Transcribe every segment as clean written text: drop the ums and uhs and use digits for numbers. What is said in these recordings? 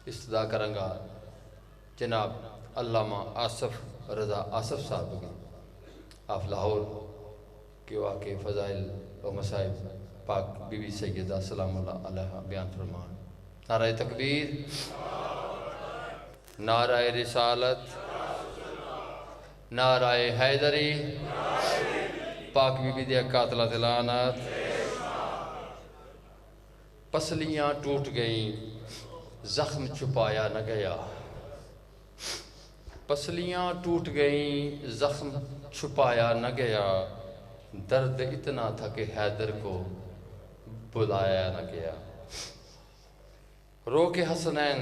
استدا کرنگا جناب علامہ آصف رضا آصف صاحب کی آپ لاہور کے واقع فضائل و مصائب پاک بی بی سیدہ سلام اللہ علیہ بیان فرمان۔ نعرہ تکبیر، نعرہ رسالت، نعرہ حیدری، پاک بی بی دیا قاتلہ دلانت۔ پسلیاں ٹوٹ گئیں، زخم چھپایا نہ گیا۔ پسلیاں ٹوٹ گئیں، زخم چھپایا نہ گیا۔ درد اتنا تھا کہ حیدر کو بلایا نہ گیا۔ رو کے حسنین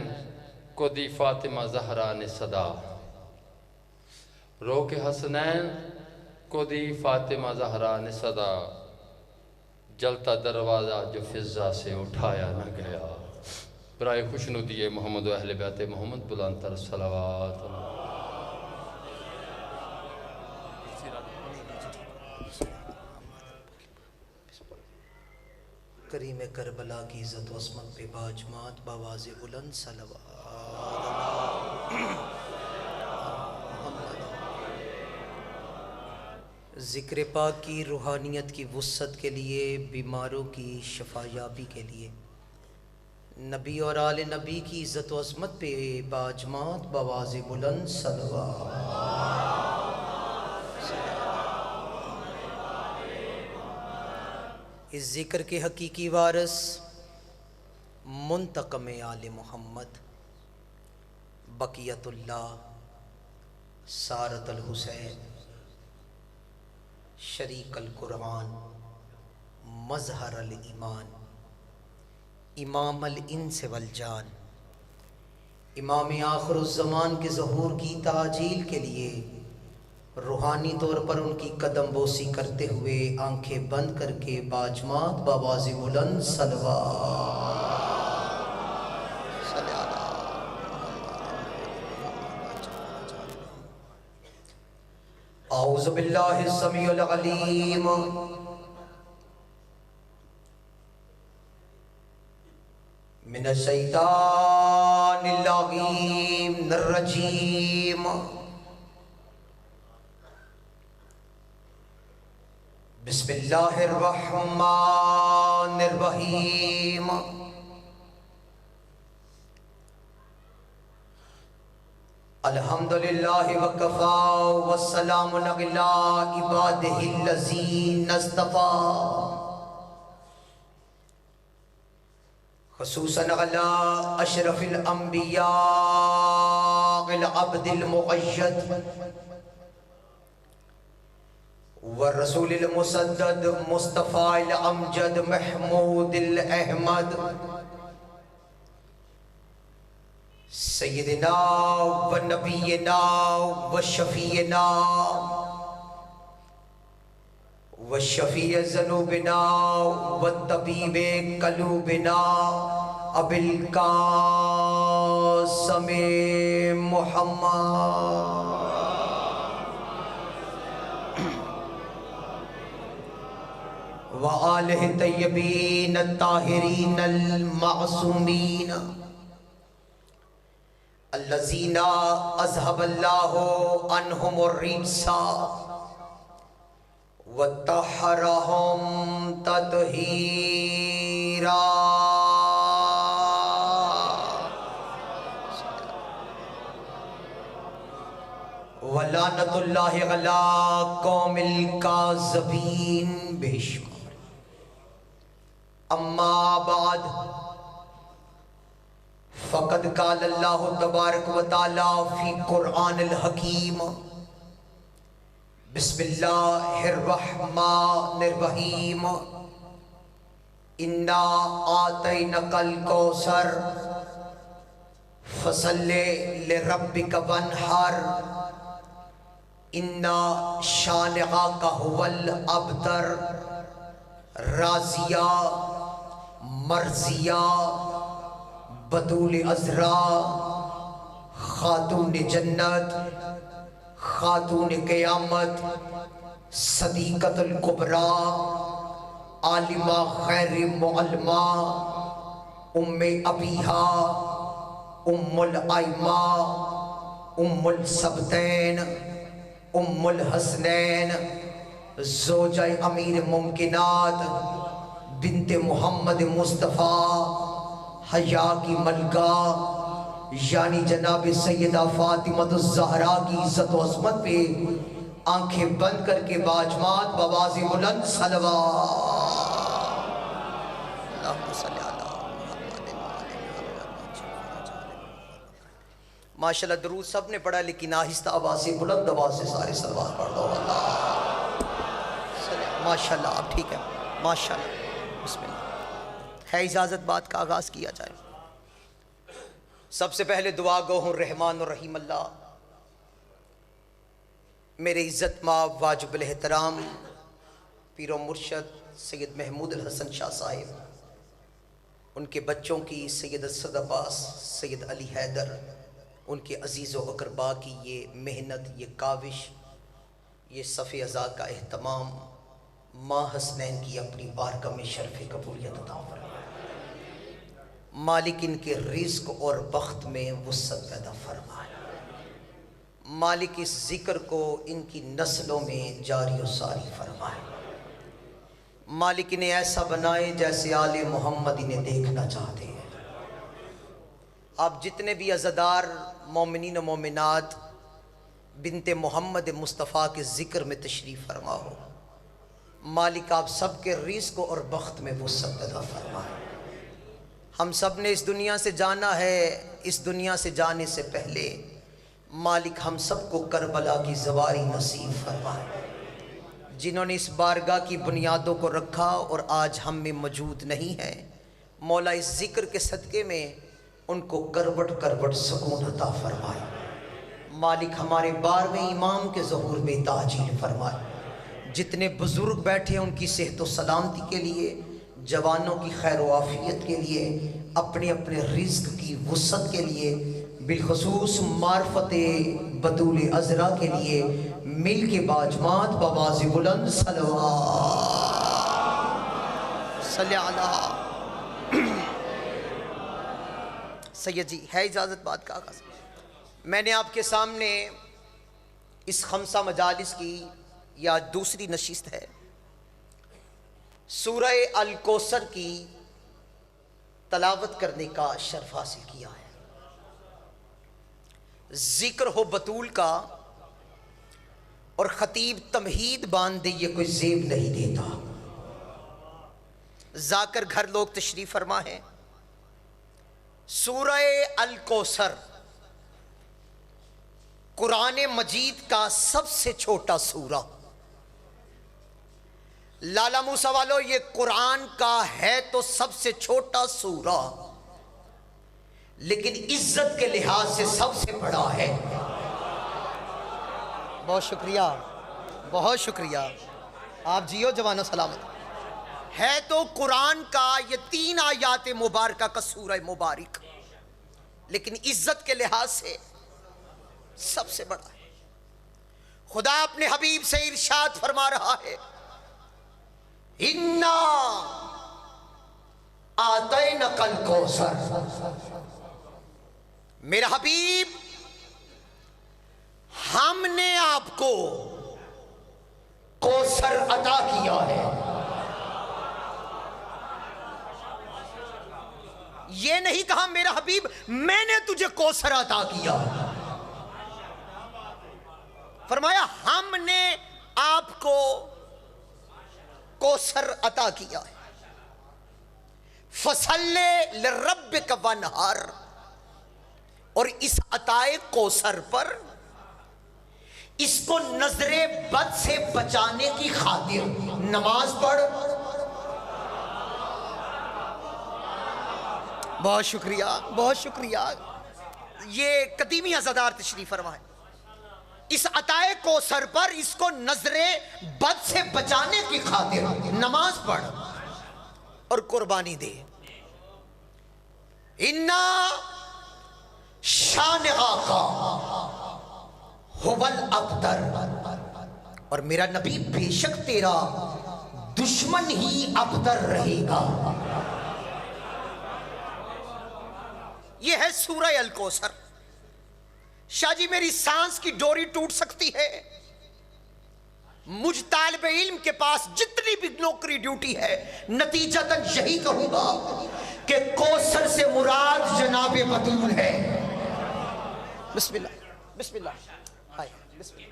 کو دی فاطمہ زہرا نے صدا، رو کے حسنین کو دی فاطمہ زہرا نے صدا، جلتا دروازہ جو فضا سے اٹھایا نہ گیا۔ برائے خوشنودی محمد و اہل بیت محمد بلند تر صلوات۔ کریم کربلا کی عزت و عظمت پہ باجمات باواز بلند صلوات۔ ذکر پاک کی روحانیت کی وسعت کے لیے، بیماروں کی شفا یابی کے لیے، نبی اور آل نبی کی عزت و عظمت پہ باجمات باواز بلند صلوات۔ اس ذکر کے حقیقی وارث منتقم آل محمد، بقیت اللہ، سارت الحسین، شریک القرآن، مظہر الایمان، امام الانس والجان، امام آخر الزمان کے ظہور کی تعجیل کے لیے روحانی طور پر ان کی قدم بوسی کرتے ہوئے آنکھیں بند کر کے باجمات باواز بلند صلوات۔ اعوذ باللہ السمیع العلیم من الشیطان اللعین الرجیم، بسم اللہ الرحمن الرحیم۔ الحمدللہ وکفا والسلام علی عبادہ الذین اصطفیٰ، خصوصاً علی اشرف الانبیاء العبد المقید والرسول المسدد مصطفیٰ الامجد محمود الاحمد، سیدنا و نبینا و شفیعنا و شفیع ذنوبنا و طبیب قلوبنا ابی القاسم محمد وآلہ طیبین الطاہرین المعصومین الذین اذھب اللہ عنہم الرجس وطہرہم تطہیرا۔ ولعنت اللہ علی قوم الکاذبین، بے شمار۔ اما بعد فقد قال اللہ تبارک و تعالی فی قرآن الحکیم، بسم اللہ الرحمن الرحیم، انا آتینک الکوثر فصل لربک وانحر انا شانئک ھو الابتر۔ راضیہ، مرضیہ، بطول عذرا، خاتون جنت، خاتون قیامت، صدیقۃ الکبریٰ، عالمہ غیر معلمہ، ام ابیہا، ام الائمہ، ام السبتین، ام الحسنین، زوجہ امیر ممکنات، بنت محمد مصطفیٰ، حیا کی ملکہ، یعنی جناب سیدہ فاطمہ الزہرا کی عزت و عظمت پہ آنکھیں بند کر کے باجمات بآواز بلند صلوات۔ اللہم صلی علی محمد۔ ماشاءاللہ درود سب نے پڑھا، لیکن آہستہ آواز سے، بلند آواز سے سارے صلوات پڑھ دو۔ ماشاءاللہ اب ٹھیک ہے، ماشاءاللہ۔ بسم اللہ، ہے اجازت بات کا آغاز کیا جائے۔ سب سے پہلے دعا گو ہوں رحمان و رحیم اللہ، میرے عزت مآب واجب الاحترام پیر و مرشد سید محمود الحسن شاہ صاحب، ان کے بچوں کی سید اسد عباس، سید علی حیدر، ان کے عزیز و اقربا کی یہ محنت، یہ کاوش، یہ صف ازا کا اہتمام، ماں حسنین کی اپنی بارگاہ میں شرف قبولیت عطا فرمائے۔ مالک ان کے رزق اور بخت میں وسعت پیدا فرمائے۔ مالک اس ذکر کو ان کی نسلوں میں جاری و ساری فرمائے۔ مالک انہیں ایسا بنائے جیسے آل محمد انہیں دیکھنا چاہتے ہیں۔ آپ جتنے بھی عزادار مومنین و مومنات بنت محمد مصطفیٰ کے ذکر میں تشریف فرما ہو، مالک آپ سب کے رزق اور بخت میں وسعت پیدا فرمائے۔ ہم سب نے اس دنیا سے جانا ہے، اس دنیا سے جانے سے پہلے مالک ہم سب کو کربلا کی زواری نصیب فرمائے۔ جنہوں نے اس بارگاہ کی بنیادوں کو رکھا اور آج ہم میں موجود نہیں ہیں، مولا اس ذکر کے صدقے میں ان کو کروٹ کروٹ سکون عطا فرمائے۔ مالک ہمارے 12ویں امام کے ظہور میں تاجیل فرمائے۔ جتنے بزرگ بیٹھے ان کی صحت و سلامتی کے لیے، جوانوں کی خیر و عافیت کے لیے، اپنے اپنے رزق کی وسعت کے لیے، بالخصوص معرفت بطول عذرا کے لیے، مل کے باجمات بآواز بلند صلوات صلی علی سید جی۔ ہے اجازت بات کا آغاز؟ میں نے آپ کے سامنے اس خمسہ مجالس کی یا دوسری نشست ہے، سورہ الکوثر کی تلاوت کرنے کا شرف حاصل کیا ہے۔ ذکر ہو بطول کا اور خطیب تمہید باندھ دے، یہ کوئی زیب نہیں دیتا۔ ذاکر گھر لوگ تشریف فرما ہے۔ سورہ الکوثر قرآن مجید کا سب سے چھوٹا سورہ۔ لالا موسیٰ والو، یہ قرآن کا ہے تو سب سے چھوٹا سورہ، لیکن عزت کے لحاظ سے سب سے بڑا ہے۔ بہت شکریہ، بہت شکریہ، آپ جیو جوانو سلامت۔ ہے تو قرآن کا یہ 3 آیات مبارکہ کا سورہ مبارک، لیکن عزت کے لحاظ سے سب سے بڑا ہے۔ خدا اپنے حبیب سے ارشاد فرما رہا ہے، اِنَّا آتَيْنَكَ الْكَوْثَرَ، میرا حبیب ہم نے آپ کو کوثر عطا کیا ہے۔ یہ نہیں کہا میرا حبیب میں نے تجھے کوثر عطا کیا، فرمایا ہم نے آپ کو کوثر عطا کیا ہے۔ فَصَلِّ لِرَبِّكَ وَانْحَرْ، اور اس عطائے کوثر پر اس کو نظر بد سے بچانے کی خاطر نماز پڑھ۔ بہت شکریہ، بہت شکریہ۔ یہ قدیمی عزادار تشریف فرما ہے۔ اس عطائے کوثر پر اس کو نظر بد سے بچانے کی خاطر نماز پڑھ اور قربانی دے۔ اِنَّا شان آقا هو الابتر، اور میرا نبی بے شک تیرا دشمن ہی ابتر رہے گا۔ یہ ہے سورہ الکوثر۔ شاہ جی میری سانس کی ڈوری ٹوٹ سکتی ہے، مجھ طالب علم کے پاس جتنی بھی نوکری ڈیوٹی ہے، نتیجتاً یہی کہوں گا کہ کوثر سے مراد جناب بطول ہے۔ بسم اللہ بسم اللہ بسم اللہ،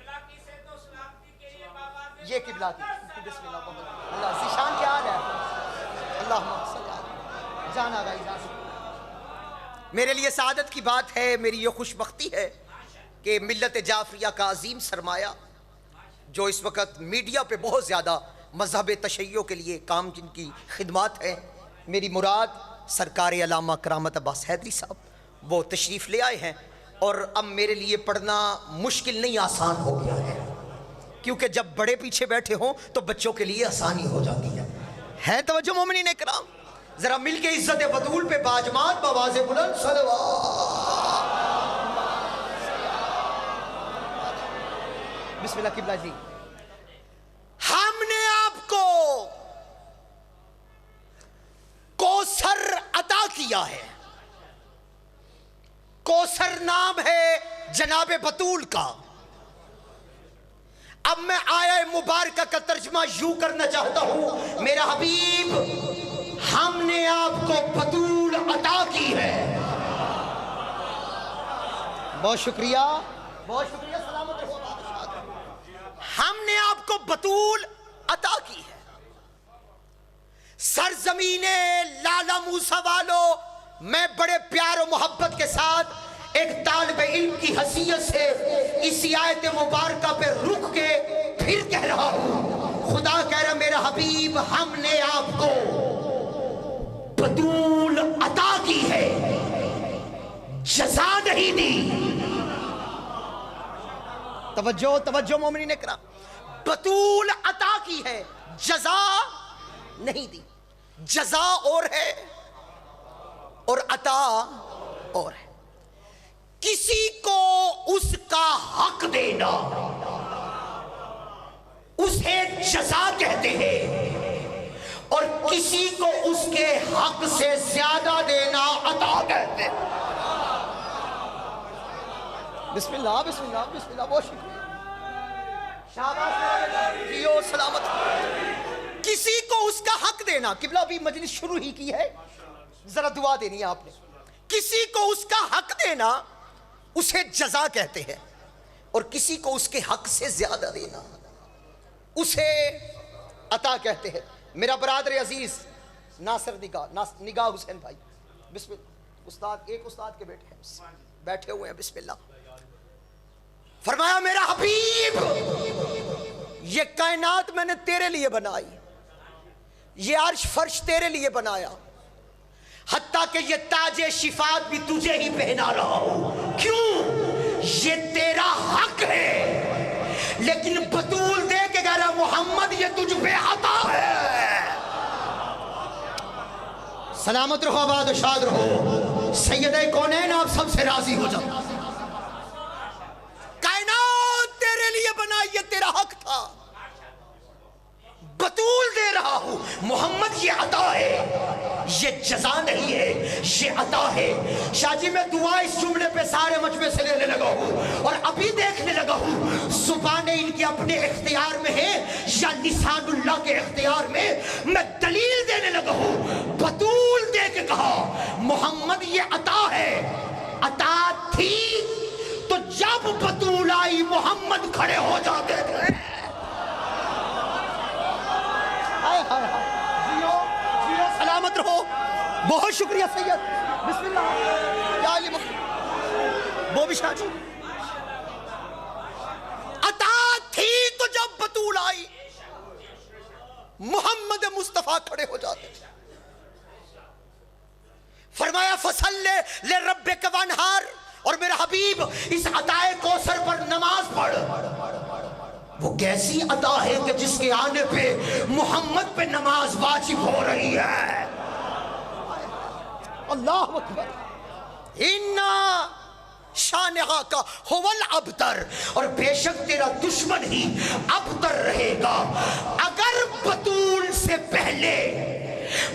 یہ قبلہ کی بسم اللہ اللہ ذیشان کیا حال ہے؟ اللہم صلی اللہ جان آگا اجازت۔ میرے لیے سعادت کی بات ہے، میری یہ خوش بختی ہے کہ ملت جعفریہ کا عظیم سرمایہ جو اس وقت میڈیا پہ بہت زیادہ مذہب تشیع کے لیے کام، جن کی خدمات ہیں، میری مراد سرکار علامہ کرامت عباس حیدری صاحب وہ تشریف لے آئے ہیں، اور اب میرے لیے پڑھنا مشکل نہیں آسان ہو گیا ہے، کیونکہ جب بڑے پیچھے بیٹھے ہوں تو بچوں کے لیے آسانی ہو جاتی ہے توجہ مومنین اکرام، ذرا مل کے عزت بطول پہ باجمات بآواز بلند صلوات۔ بسم اللہ قبلہ جی، ہم نے آپ کو کوثر عطا کیا ہے۔ کوثر نام ہے جناب بطول کا۔ اب میں آیہ مبارکہ کا ترجمہ یوں کرنا چاہتا ہوں، میرا حبیب ہم نے آپ کو بطول عطا کی ہے۔ بہت شکریہ بہت شکریہ، سلامت رہو۔ ہم نے آپ کو بطول عطا کی ہے۔ سرزمین لالا موسیٰ والو، میں بڑے پیار و محبت کے ساتھ ایک طالب علم کی حیثیت سے اسی آیت مبارکہ پہ رک کے پھر کہہ رہا ہوں، خدا کہہ رہا میرا حبیب ہم نے آپ کو بطول عطا کی ہے، جزا نہیں دی۔ توجہ توجہ مومنین اکرام، بطول عطا کی ہے، جزا نہیں دی۔ جزا اور ہے اور عطا اور ہے۔ کسی کو اس کا حق دینا اسے جزا کہتے ہیں، اور کسی کو اس کے حق سے زیادہ دینا عطا کہتے ہیں۔ بسم اللہ بسم اللہ بسم اللہ، بہت شکریہ، شاباش جیو سلامت۔ کسی کو اس کا حق دینا، قبلہ بھی مجلس شروع ہی کی ہے، ذرا دعا دینی ہے آپ نے۔ کسی کو اس کا حق دینا اسے جزا کہتے ہیں، اور کسی کو اس کے حق سے زیادہ دینا اسے عطا کہتے ہیں۔ میرا برادر عزیز ناصر نگاہ حسین بھائی، بسم اللہ، استاد ایک استاد کے بیٹے ہیں، بیٹھے ہوئے ہیں، بسم اللہ۔ فرمایا میرا حبیب یہ کائنات میں نے تیرے لیے بنائی، یہ عرش فرش تیرے لیے بنایا، حتیٰ کہ یہ تاج شفاعت بھی تجھے ہی پہنا رہا ہوں۔ کیوں؟ یہ تیرا حق ہے، لیکن بطول دے کے کہہ رہا محمد یہ تجھ پہ عطا ہے۔ سلامت رہو، آباد و شاد رہو، سید کونین آپ سب سے راضی ہو جاؤ۔ کائنات تیرے لیے بنائی، یہ تیرا حق تھا، بطول دے رہا ہوں۔ محمد یہ عطا ہے، یہ جزا نہیں ہے، یہ عطا ہے۔ شاہ جی میں دعا اس جملے پہ سارے مجمع سے لینے لگا ہوں، اور ابھی دیکھنے لگا ہوں زبانیں ان کے اپنے اختیار میں ہے یا لسان اللہ کے اختیار میں۔ میں دلیل دینے لگا ہوں، بطول دے کے کہا محمد یہ عطا ہے۔ عطا تھی تو جب بطول آئی محمد کھڑے ہو جاتے تھے۔ جیو سلامت رہو، بہت شکریہ سید، بسم اللہ یا علی محمد۔ وہ بھی شاہ جی عطا تھی تو جب بطول آئی محمد مصطفیٰ کھڑے ہو جاتے تھے۔ فرمایا فصلی لربک وانحر، اور میرا حبیب اس عطائے کوثر پر نماز پڑھ۔ وہ کیسی عطا ہے کہ جس کے آنے پہ محمد پہ نماز واجب ہو رہی ہے۔ اللہ اکبر۔ اِنَّا شَانِعَ کا هُوَ الْأَبْتَرُ، اور بے شک تیرا دشمن ہی ابتر رہے گا۔ اگر بطول سے پہلے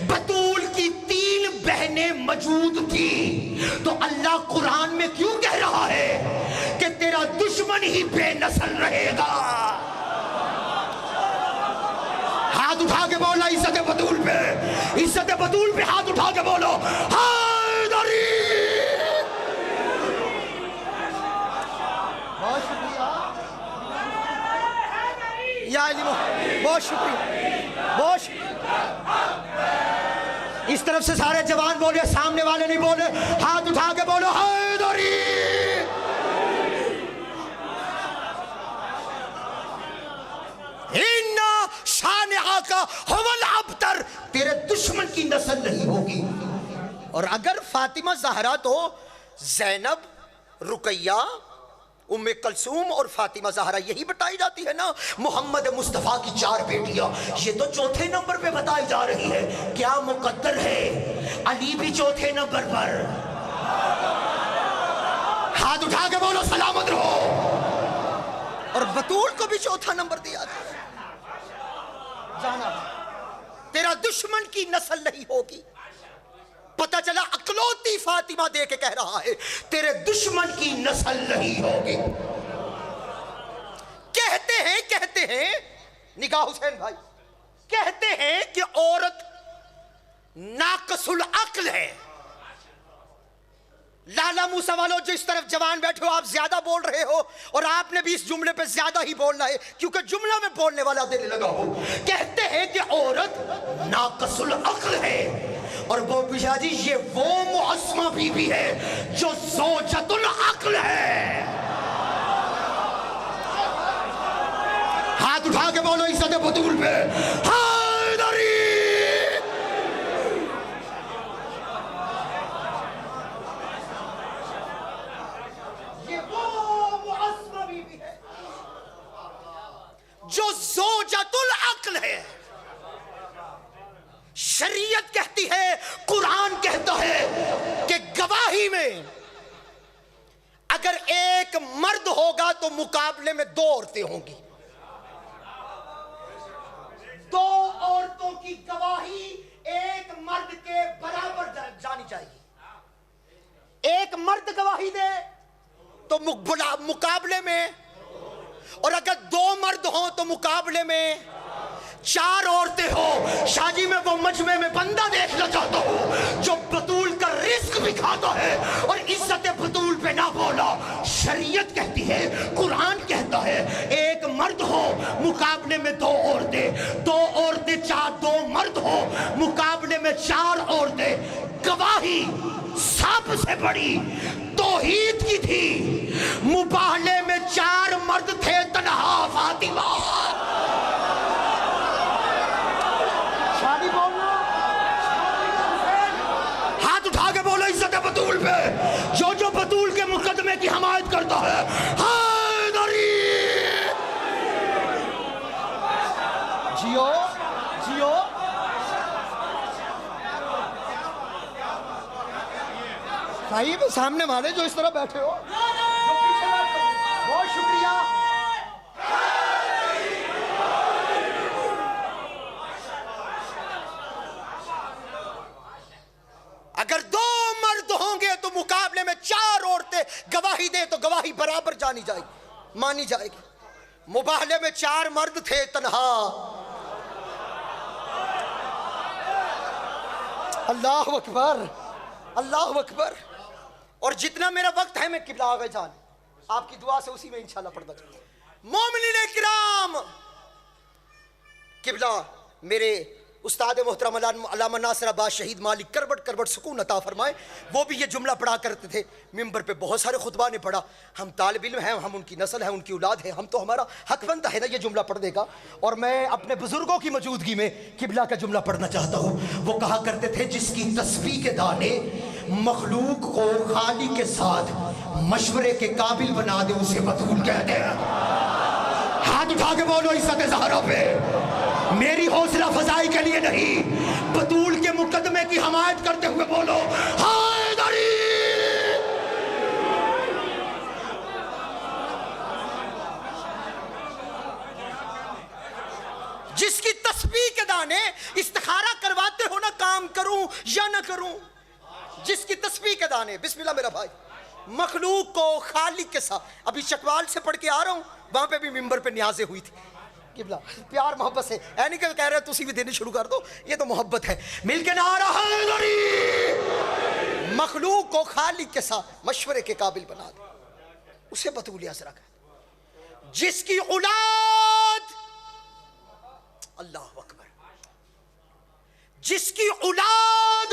بطول کی 3 ذہن موجود تھی، تو اللہ قرآن میں کیوں کہہ رہا ہے کہ تیرا دشمن ہی بے نسل رہے گا؟ ہاتھ اٹھا کے بولا عزت بطول پہ، عزت بطول پہ ہاتھ اٹھا کے بولو حیدری۔ بہت شکریہ یا علی، بہت شکریہ، بہت شکریہ۔ اس طرف سے سارے جوان بولے، سامنے والے نہیں بولے، ہاتھ اٹھا کے بولو حیدری۔ اِنَّا شَانِعَكَ هُوَ الْأَبْتَرُ، تیرے دشمن کی نسل نہیں ہوگی۔ اور اگر فاطمہ زہرا تو زینب، رقیہ، ام کلثوم اور فاطمہ زہرا یہی بتائی جاتی ہے نا، محمد مصطفیٰ کی 4 بیٹیاں، یہ تو چوتھے نمبر پہ بتائی جا رہی ہے۔ کیا مقدر ہے علی بھی چوتھے نمبر پر؟ ہاتھ اٹھا کے بولو سلامت رہو۔ اور بطول کو بھی چوتھا نمبر دیا جانا، تیرا دشمن کی نسل نہیں ہوگی۔ پتہ چلا اکلوتی فاطمہ دے کے کہہ رہا ہے تیرے دشمن کی نسل نہیں ہوگی۔ کہتے ہیں نگاہ حسین بھائی، کہتے ہیں کہ عورت ناقص العقل ہے۔ لالا موسیٰ والو جو اس طرف جوان بیٹھے ہو، آپ زیادہ بول رہے ہو، اور آپ نے بھی اس جملے پہ زیادہ ہی بولنا ہے کیونکہ جملہ میں بولنے والا دینے لگا ہو۔ کہتے ہیں کہ عورت ناقص العقل ہے، اور وہ بشا جی یہ وہ معصمہ بی بی ہے جو زوجۃ العقل ہے۔ ہاتھ اٹھا کے بولو عزت بطول پہ حیدری۔ یہ وہ معصمہ بی بی ہے جو زوجۃ العقل ہے۔ شریعت کہتی ہے، قرآن کہتا ہے کہ گواہی میں اگر ایک مرد ہوگا تو مقابلے میں 2 عورتیں ہوں گی۔ 2 عورتوں کی گواہی ایک مرد کے برابر جانی چاہیے۔ ایک مرد گواہی دے تو مقابلے میں، اور اگر 2 مرد ہوں تو مقابلے میں 4 عورتیں ہو۔ شاہ جی میں وہ مجمع میں بندہ دیکھنا چاہتا ہوں جو بطول کا رزق بھی کھاتا ہے اور عزت بطول پہ نہ بولا۔ شریعت کہتی ہے، قرآن کہتا ہے ایک مرد ہو مقابلے میں 2 عورتیں، 2 عورتیں 2 مرد ہو مقابلے میں 4 عورتیں۔ گواہی سب سے بڑی توحید کی تھی، مباہلے میں 4 مرد تھے تنہا فاطمہ۔ ہاتھ اٹھا کے بولو عزت بطول پہ، جو بطول کے مقدمے کی حمایت کرتا ہے حیدری۔ جیو جیو۔ صاحب سامنے والے جو اس طرح بیٹھے ہو، بہت شکریہ۔ اگر 2 مرد ہوں گے تو مقابلے میں 4 عورتیں گواہی دیں تو گواہی برابر جانی جائے گی، مانی جائے گی۔ مباہلے میں 4 مرد تھے تنہا۔ اللہ اکبر، اللہ اکبر۔ اور جتنا میرا وقت ہے میں قبلہ آگے جان آپ کی دعا سے اسی میں انشاءاللہ پڑھتا چلوں۔ مومنین کرام، قبلہ میرے استاد محترم علامہ ناصر عباس شہید مالک کروٹ کروٹ سکون عطا فرمائے، وہ بھی یہ جملہ پڑھا کرتے تھے ممبر پہ، بہت سارے خطبہ نے پڑھا۔ ہم طالب علم ہیں، ہم ان کی نسل ہیں، ان کی اولاد ہے، ہم تو ہمارا حق بنتا ہے نا یہ جملہ پڑھنے کا۔ اور میں اپنے بزرگوں کی موجودگی میں قبلہ کا جملہ پڑھنا چاہتا ہوں۔ وہ کہا کرتے تھے جس کی تسبیح کے دانے مخلوق کو خالق کے ساتھ مشورے کے قابل بنا دے اسے بطول کہتے ہیں۔ ہاتھ اٹھا کے بولو عزت زہرا پہ، میری حوصلہ فزائی کے لیے نہیں، بطول کے مقدمے کی حمایت کرتے ہوئے بولو حیدری۔ جس کی تسبیح کے دانے استخارہ کرواتے ہو نا، کام کروں یا نہ کروں، جس کی تسبیح کے دانے، بسم اللہ میرا بھائی، مخلوق کو خالق کے ساتھ. ابھی چکوال سے پڑھ کے آ رہا ہوں، وہاں پہ بھی ممبر پہ نیازیں ہوئی تھی. قبلہ پیار محبت سے اے نہیں کہ کہہ رہے تسی بھی دینے شروع کر دو، یہ تو محبت ہے. مل کے نعرہ حیدری. مخلوق کو خالق کے ساتھ مشورے کے قابل بنا دے، اسے بطول عذرا کہتے. جس کی اولاد، اللہ اکبر، جس کی اولاد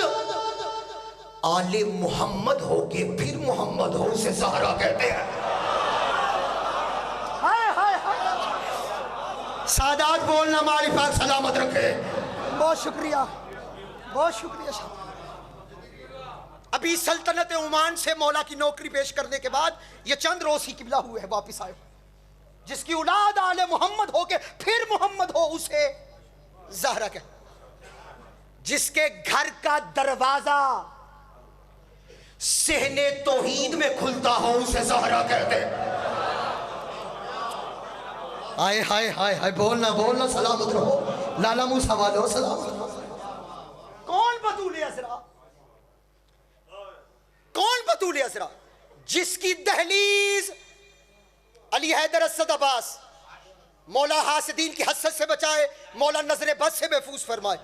آل محمد ہو کے پھر محمد ہو، اسے زہرا کہتے ہیں. سادات بولنا ہماری پاک سلامت رکھے. بہت شکریہ، بہت شکریہ صاحب. ابھی سلطنت عمان سے مولا کی نوکری پیش کرنے کے بعد یہ چند روز ہی قبلہ ہوئے ہیں واپس آئے. جس کی اولاد آل محمد ہو کے پھر محمد ہو، اسے زہرا کہتے. جس کے گھر کا دروازہ صحن توحید میں کھلتا ہو، اسے زہرا کہتے. آئے ہائے ہائے ہائے، بولنا بولنا، سلامت رہو. لالا موسیٰ والو سلامت رہو. کون بطول عذرا؟ کون بطول عذرا؟ جس کی دہلیز علی حیدر اسد عباس مولا حاسدین کی حسد سے بچائے، مولا نظر بد سے محفوظ فرمائے،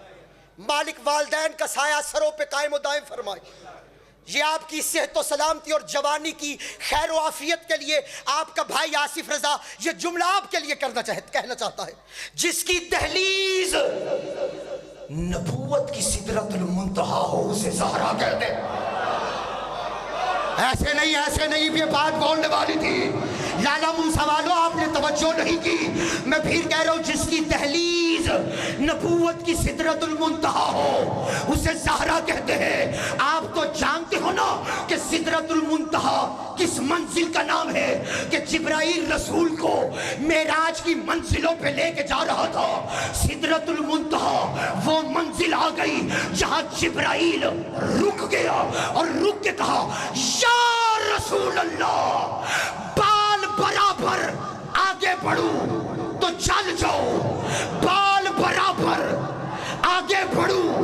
مالک والدین کا سایہ سروں پہ قائم و دائم فرمائے. یہ آپ کی صحت و سلامتی اور جوانی کی خیر و عافیت کے لیے آپ کا بھائی آصف رضا یہ جملہ آپ کے لیے کہنا چاہتا ہے. جس کی دہلیز نبوت کی سدرۃ المنتہا ہو، اسے زہرا کہتے ہیں. ایسے نہیں یہ بات بولنے والی تھی. لالا موسیٰ والو آپ نے توجہ نہیں کی. میں پھر کہہ رہا ہوں، جس کی دہلیز نبوت کی سدرۃ المنتہا ہو، اسے زہرا کہتے ہیں. آپ تو جانتے ہو نا کہ سدرۃ المنتہا کس منزل کا نام ہے، کہ جبرائیل رسول کو معراج کی منزلوں پہ لے کے جا رہا تھا. سدرۃ المنتہا وہ منزل آ گئی جہاں جبرائیل رک گیا اور رک کے کہا، یا رسول اللہ، بال برابر آگے بڑھوں تو چل جاؤ، بال برابر آگے بڑھوں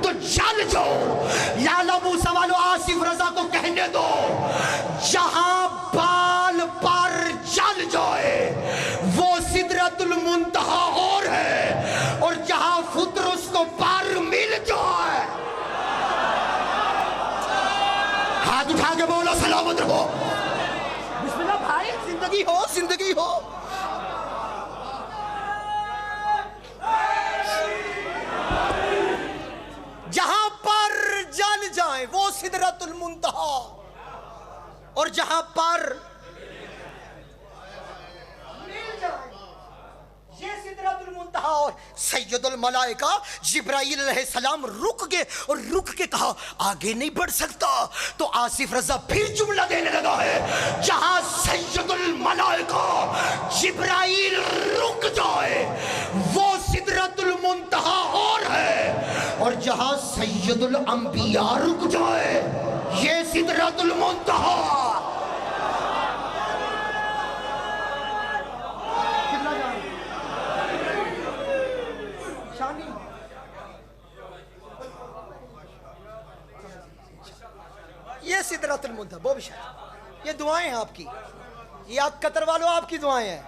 تو چل جاؤ. لالا موسیٰ والو آصف رضا کو کہنے دو، جہاں بال پر چل جائے وہ سدرۃ المنتہا اور ہے، اور جہاں فطرس کو پر مل جائے. ہاتھ اٹھا کے بولو سلامت رہو. بسم اللہ بھائی، زندگی ہو، زندگی ہو. جہاں پر جل جائیں وہ سدرۃ المنتہا، اور جہاں پر مل جائیں یہ سدرۃ المنتہا. اور سید الملائکہ جبرائیل علیہ السلام رک گئے اور رک کے کہا، آگے نہیں بڑھ سکتا. تو آصف رضا پھر جملہ دینے لگا ہے، جہاں سید الملائکہ جبرائیل رک جائے وہ سدرۃ المنتہا اور ہے، اور جہاں سید الانبیاء رک جائے یہ سدرۃ المنتہا. یہ سدرۃ المنتہا. وہ بھی شاید یہ دعائیں ہیں آپ کی، یہ آپ قطر والوں آپ کی دعائیں ہیں.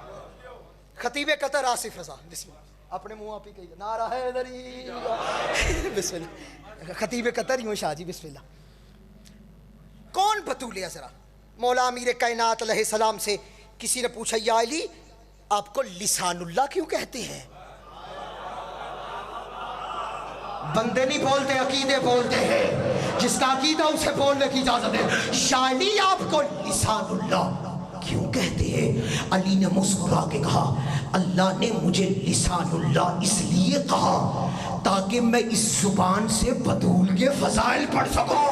خطیب قطر آصف رضا، بسم اللہ، اپنے منہ آپ ہی کہیے، نعرہ حیدری. بسم اللہ. خطیب قطر یوں شاہ جی، بسم اللہ. کون بطول عذرا؟ مولا امیر کائنات علیہ السلام سے کسی نے پوچھا، یا علی آپ کو لسان اللہ کیوں کہتے ہیں؟ بندے نہیں بولتے، عقیدے بولتے ہیں. جس کا عقیدہ اسے بولنے کی اجازت ہے. شاعری آپ کو لسان اللہ کیوں کہتے ہیں؟ علی نے مسکرا کے کہا، اللہ نے مجھے لسان اللہ اس لیے کہا تاکہ میں اس زبان سے بطول کے فضائل پڑھ سکوں.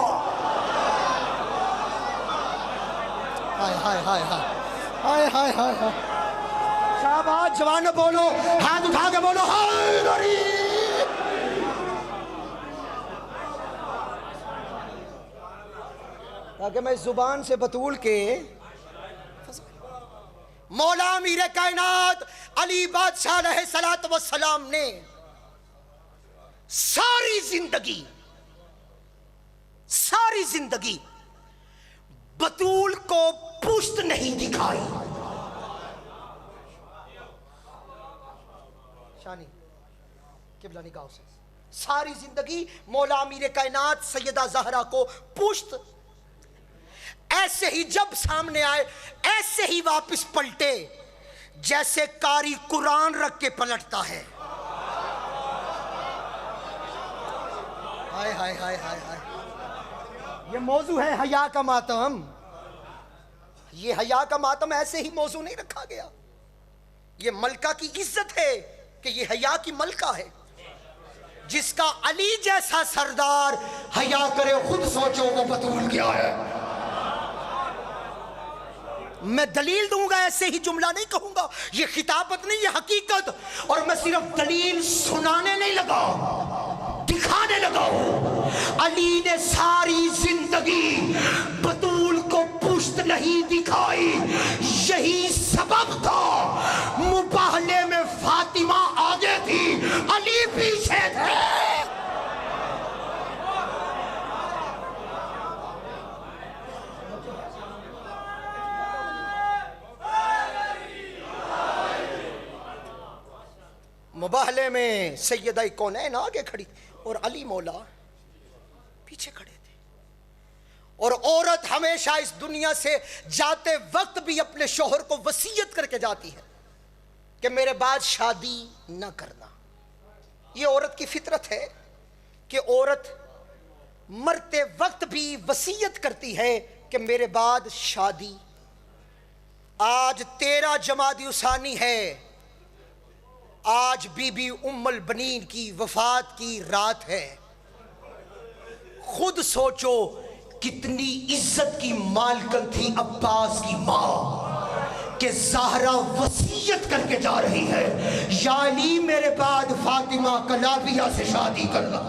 ہائے ہائے ہائے ہائے ہائے ہائے ہائے. شاباش جوانو، بولو، ہاتھ اٹھا کے بولو حیدری. تاکہ میں زبان سے بطول کے. مولا امیر کائنات علی بادشاہ علیہ السلام نے ساری ساری زندگی بطول کو پشت نہیں دکھائی. شانی قبلہ نگاہ سے ساری زندگی مولا امیر کائنات سیدہ زہرا کو پشت، ایسے ہی جب سامنے آئے ایسے ہی واپس پلٹے جیسے قاری قرآن رکھ کے پلٹتا ہے. ہائے ہائے ہائے ہائے ہائے. یہ موضوع ہے حیا کا ماتم. یہ حیا کا ماتم ایسے ہی موضوع نہیں رکھا گیا. یہ ملکہ کی عزت ہے کہ یہ حیا کی ملکہ ہے. جس کا علی جیسا سردار حیا کرے خود سوچو وہ بطول کیا ہے. میں دلیل دوں گا، ایسے ہی جملہ نہیں کہوں گا. یہ خطابت نہیں، یہ حقیقت. اور میں صرف دلیل سنانے نہیں لگا، دکھانے لگا ہوں. علی نے ساری زندگی بطول کو پشت نہیں دکھائی. یہی سبب تھا مباہلے میں فاطمہ آگے تھی، علی پیچھے تھے. مباہلے میں سیدہ کونین آگے کھڑی اور علی مولا پیچھے کھڑے تھے. اور عورت ہمیشہ اس دنیا سے جاتے وقت بھی اپنے شوہر کو وصیت کر کے جاتی ہے کہ میرے بعد شادی نہ کرنا. یہ عورت کی فطرت ہے کہ عورت مرتے وقت بھی وصیت کرتی ہے کہ میرے بعد شادی. آج 13 جمادی الثانی ہے، آج بی بی ام البنین کی وفات کی رات ہے. خود سوچو کتنی عزت کی مالکن تھی عباس کی ماں کہ زہرا وصیت کر کے جا رہی ہے یا علی میرے بعد فاطمہ کلابیہ سے شادی کرنا.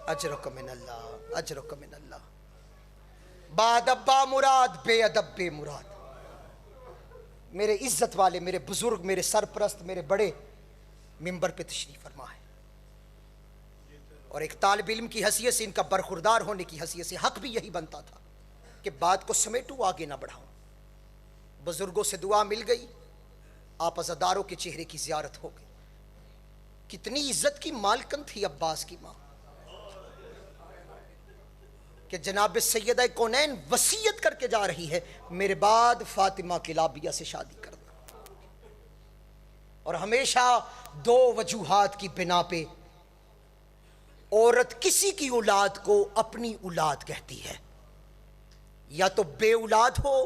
اجرک من اللہ، اجرک من اللہ. بعد ابا مراد بے ادب بے مراد. میرے عزت والے، میرے بزرگ، میرے سرپرست، میرے بڑے ممبر پہ تشریف فرما ہے. اور ایک طالب علم کی حیثیت سے، ان کا برخوردار ہونے کی حیثیت سے حق بھی یہی بنتا تھا کہ بات کو سمیٹوں، آگے نہ بڑھاؤں. بزرگوں سے دعا مل گئی، آپ عزاداروں کے چہرے کی زیارت ہو گئی. کتنی عزت کی مالکن تھی عباس کی ماں کہ جناب سیدہ کونین وصیت کر کے جا رہی ہے میرے بعد فاطمہ کلابیہ سے شادی کرنا. اور ہمیشہ 2 وجوہات کی بنا پہ عورت کسی کی اولاد کو اپنی اولاد کہتی ہے. یا تو بے اولاد ہو،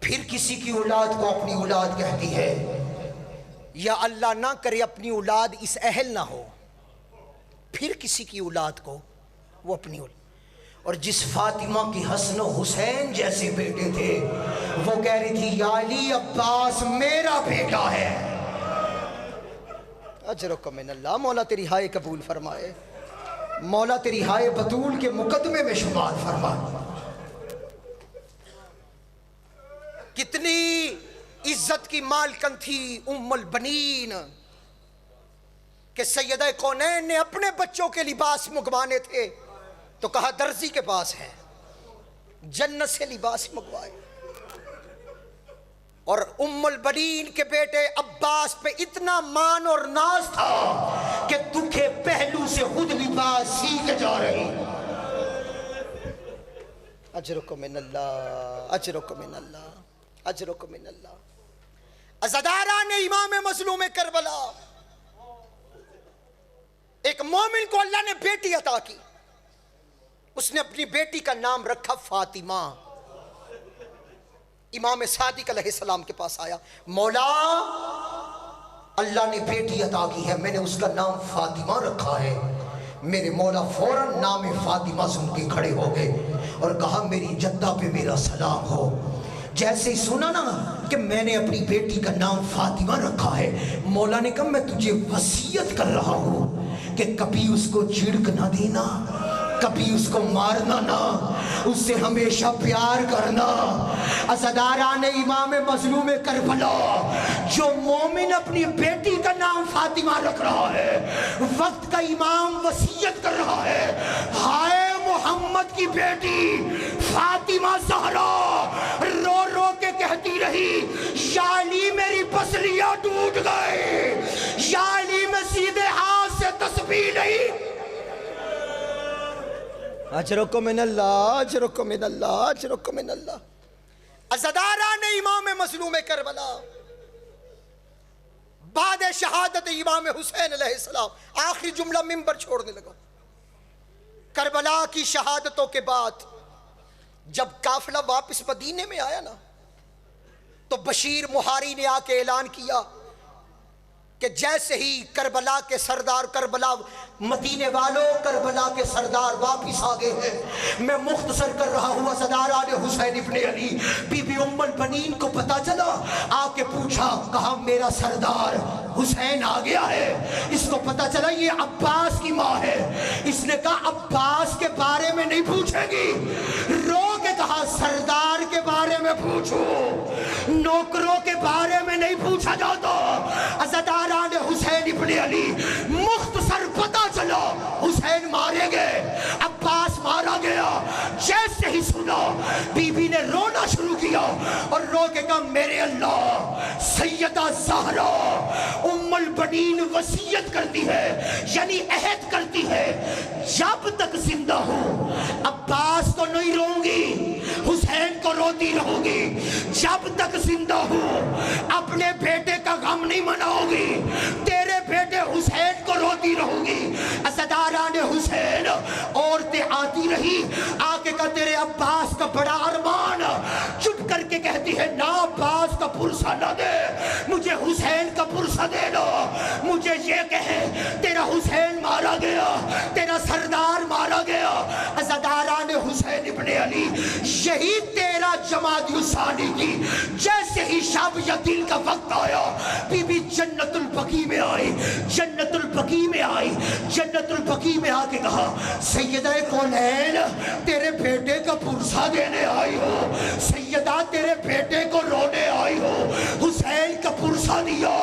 پھر کسی کی اولاد کو اپنی اولاد کہتی ہے، یا اللہ نہ کرے اپنی اولاد اس اہل نہ ہو، پھر کسی کی اولاد کو وہ اپنی اولاد. اور جس فاطمہ کی حسن و حسین جیسے بیٹے تھے وہ کہہ رہی تھی یا علی عباس میرا بیٹا ہے. اجرک من اللہ. مولا تیری ہائے قبول فرمائے، مولا تیری ہائے بطول کے مقدمے میں شمار فرمائے. کتنی عزت کی مالکن تھی ام البنین کہ سیدہ کونین نے اپنے بچوں کے لباس منگوانے تھے تو کہا درزی کے پاس ہے، جنت سے لباس منگوائے. اور ام البنین کے بیٹے عباس پہ اتنا مان اور ناز تھا کہ دکھے پہلو سے خود لباس سی کے جا رہی. اجرکم من اللہ، اجرکم من اللہ، اجرکم من اللہ. عزاداران امام مظلوم کربلا، ایک مومن کو اللہ نے بیٹی عطا کی، اس نے اپنی بیٹی کا نام رکھا فاطمہ. امام صادق علیہ السلام کے پاس آیا، مولا اللہ نے بیٹی عطا کی ہے، میں نے اس کا نام فاطمہ رکھا ہے. میرے مولا فوراً نام فاطمہ سن کے کھڑے ہو گئے اور کہا میری جدہ پہ میرا سلام ہو. جیسے ہی سنا نا کہ میں نے اپنی بیٹی کا نام فاطمہ رکھا ہے، مولا نے کہا میں تجھے وصیت کر رہا ہوں کہ کبھی اس کو جھڑک نہ دینا، کبھی اس کو مارنا نہ، اس سے ہمیشہ پیار کرنا۔ عزاداران امام مظلوم کربلا، جو مومن اپنی بیٹی کا نام فاطمہ رکھ رہا ہے، وقت کا امام وصیت کر رہا ہے، ہائے محمد کی بیٹی فاطمہ زہرا رو رو کے کہتی رہی، یا علی میری پسلیاں ٹوٹ گئی، یا علی میں سیدھے ہاتھ سے تسبیح نہیں۔ اجرکم من اللہ، اجرکم من اللہ، اجرکم من اللہ۔ عزاداران امام مظلوم کربلا، بعد شہادت امام حسین علیہ السلام، آخری جملہ منبر چھوڑنے لگا۔ کربلا کی شہادتوں کے بعد جب قافلہ واپس مدینے میں آیا نا، تو بشیر مہاری نے آ کے اعلان کیا کہ جیسے ہی کربلا کے سردار، کربلا مدینے والوں، کربلا کے سردار واپس آگئے ہیں، میں مختصر کر رہا ہوا عزاداران حسین ابن علی، بی بی ام البنین کو پتا چلا، آ کے پوچھا، کہا میرا سردار حسین آ گیا ہے۔ اس کو پتا چلا یہ عباس کی ماں ہے، اس نے کہا عباس کے بارے میں نہیں پوچھے گی، رو کے کہا سردار کے بارے میں پوچھو، نوکروں کے بارے میں نہیں پوچھا جاتا۔ عزاداران حسین ابن علی، مختصر پتا چلا حسین مارے گئے، عباس مارا گیا، جیسے ہی سنا بی بی نے رونا شروع کیا اور رو کے کہا میرے اللہ، سیدہ زہرا ام البنین وصیت کرتی ہے، یعنی عہد کرتی ہے، جب تک زندہ ہوں عباس کو نہیں روں گی، حسین کو روتی رہوں گی، جب تک زندہ ہوں اپنے بیٹے کا غم نہیں مناؤں گی، تیرے بیٹے حسین کو روتی رہوں گی۔ عزاداران حسین، عورتیں آتی رہی، آ کے کہا تیرے عباس کا بڑا ارمان، چپ کر کے کہتی ہے نا عباس کا پرسہ نہ دے، مجھے حسین کا پرسہ دے دو، مجھے یہ کہے تیرا حسین مارا گیا، تیرا سردار مارا گیا۔ عزاداران حسین ابن علی، یہی تیرا جمادی الثانی کی جیسے ہی شب یا دل کا وقت آیا، بی بی جنت البقیع میں آئی، جنت البقیع میں آئی، جنت البقیع میں آ کے کہا سیدہ کونین تیرے بیٹے کا پرسہ دینے آئی ہو، سیدہ تیرے بیٹے کو رونے آئی ہو، حسین کا پرسہ دیا۔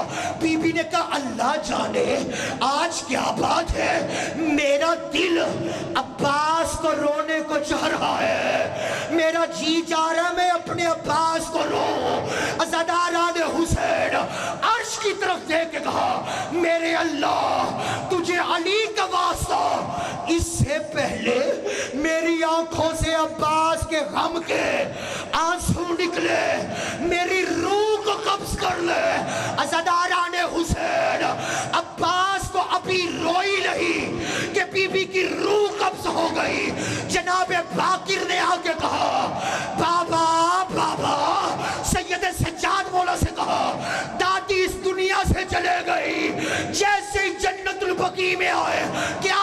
بی بی نے کہا اللہ جانے آج کیا بات ہے، میرا دل عباس کو رونے کو چاہ رہا ہے، میرا جی چاہ رہا ہے میں اپنے عباس کو روں۔ عزاداران حسین عرش کی طرف دیکھ کے کہا میرے اللہ تجھے علی کا واسطہ، اس سے پہلے میری آنکھوں سے عباس کے غم کے آنسو نکلے، میری روح کو قبض کر لے۔ عزاداران حسین عباس کو ابھی روئی نہیں کہ بی بی کی روح قبض ہو گئی۔ جناب باقر نے آ کے کہا بابا بابا، سید سجاد مولا سے کہا دادی اس دنیا سے چلے گئی، جیسے جنت البقیع میں آئے کیا